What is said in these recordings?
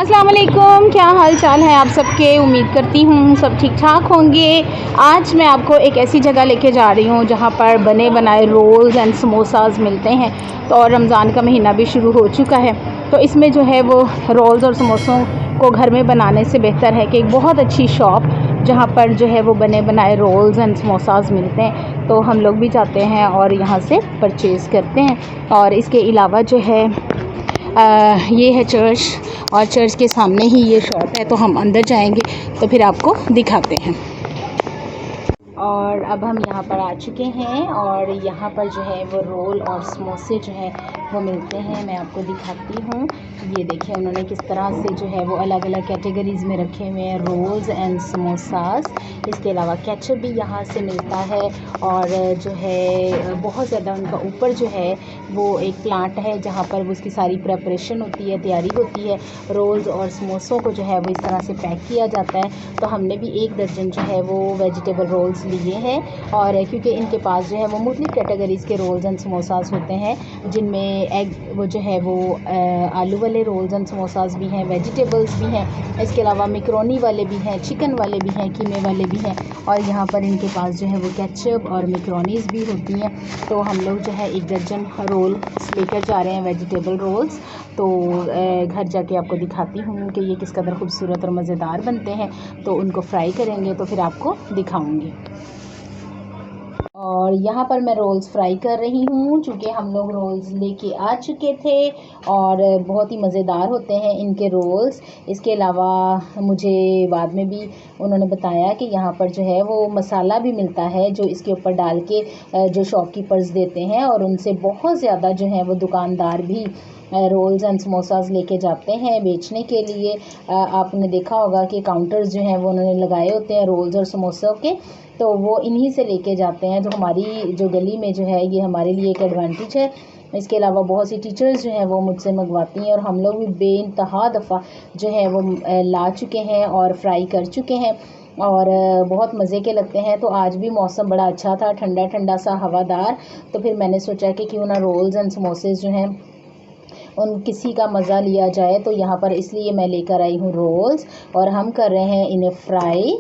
अस्सलाम वालेकुम, क्या हाल चाल है आप सबके। उम्मीद करती हूँ सब ठीक ठाक होंगे। आज मैं आपको एक ऐसी जगह लेके जा रही हूँ जहाँ पर बने बनाए रोल्स एंड समोसाज मिलते हैं। तो और रमज़ान का महीना भी शुरू हो चुका है, तो इसमें जो है वो रोल्स और समोसों को घर में बनाने से बेहतर है कि एक बहुत अच्छी शॉप जहाँ पर जो है वो बने बनाए रोल्स एंड समोसाज मिलते हैं, तो हम लोग भी जाते हैं और यहाँ से परचेज़ करते हैं। और इसके अलावा जो है ये है चर्च, और चर्च के सामने ही ये शॉप है, तो हम अंदर जाएंगे तो फिर आपको दिखाते हैं। और अब हम यहाँ पर आ चुके हैं और यहाँ पर जो है वो रोल और समोसे जो है वो मिलते हैं। मैं आपको दिखाती हूँ। ये देखिए उन्होंने किस तरह से जो है वो अलग अलग कैटेगरीज़ में रखे हुए हैं, रोल्स एंड समोसास। इसके अलावा केचप भी यहाँ से मिलता है। और जो है बहुत ज़्यादा उनका ऊपर जो है वो एक प्लांट है जहाँ पर उसकी सारी प्रेपरेशन होती है, तैयारी होती है। रोल्स और समोसों को जो है वो इस तरह से पैक किया जाता है। तो हमने भी 1 दर्जन जो है वो वेजिटेबल रोल्स लिए हैं। और क्योंकि इनके पास जो है वो मुख्तलिफ कैटेगरीज़ के रोल्स एंड समोसास होते हैं, जिनमें एग वो जो है वो आलू वाले रोल्स एंड समोसास भी हैं, वेजिटेबल्स भी हैं। इसके अलावा मैकरोनी वाले भी हैं, चिकन वाले भी हैं, कीमे वाले भी हैं। और यहाँ पर इनके पास जो है वो केचप और मैकरोनीज़ भी होती हैं। तो हम लोग जो है 1 दर्जन रोल लेकर जा रहे हैं, वेजिटेबल रोल्स। तो घर जाके आपको दिखाती हूँ कि ये किस कदर खूबसूरत और मज़ेदार बनते हैं। तो उनको फ्राई करेंगे तो फिर आपको दिखाऊंगी। और यहाँ पर मैं रोल्स फ्राई कर रही हूँ, चूँकि हम लोग रोल्स लेके आ चुके थे और बहुत ही मज़ेदार होते हैं इनके रोल्स। इसके अलावा मुझे बाद में भी उन्होंने बताया कि यहाँ पर जो है वो मसाला भी मिलता है जो इसके ऊपर डाल के जो शॉपकीपर्स देते हैं, और उनसे बहुत ज़्यादा जो है वो दुकानदार भी रोल्स एंड समोसास लेके जाते हैं बेचने के लिए। आपने देखा होगा कि काउंटर्स जो हैं वो उन्होंने लगाए होते हैं रोल्स और समोसों के, तो वो इन्हीं से लेके जाते हैं। जो हमारी जो गली में जो है ये हमारे लिए एक एडवांटेज है। इसके अलावा बहुत सी टीचर्स जो हैं वो मुझसे मंगवाती हैं, और हम लोग भी बेइंतहा दफ़ा जो है वो ला चुके हैं और फ्राई कर चुके हैं, और बहुत मज़े के लगते हैं। तो आज भी मौसम बड़ा अच्छा था, ठंडा ठंडा सा हवादार। तो फिर मैंने सोचा कि क्यों ना रोल्स एंड समोसे जो हैं उन किसी का मज़ा लिया जाए। तो यहाँ पर इसलिए मैं लेकर आई हूँ रोल्स, और हम कर रहे हैं इन्हें फ्राई।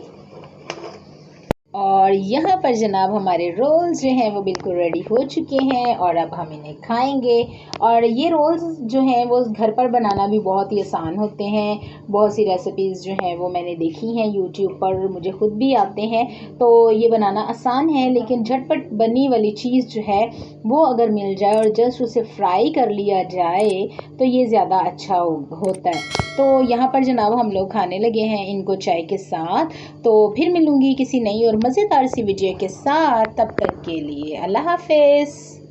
और यहाँ पर जनाब हमारे रोल्स जो हैं वो बिल्कुल रेडी हो चुके हैं, और अब हम इन्हें खाएंगे। और ये रोल्स जो हैं वो घर पर बनाना भी बहुत ही आसान होते हैं। बहुत सी रेसिपीज़ जो हैं वो मैंने देखी हैं यूट्यूब पर, मुझे ख़ुद भी आते हैं। तो ये बनाना आसान है, लेकिन झटपट बनी वाली चीज़ जो है वो अगर मिल जाए और जस्ट उसे फ्राई कर लिया जाए तो ये ज़्यादा अच्छा होता है। तो यहाँ पर जनाब हम लोग खाने लगे हैं इनको चाय के साथ। तो फिर मिलूँगी किसी नई और मज़ेदार सी वीडियो के साथ, तब तक के लिए अल्लाह हाफ़िज़।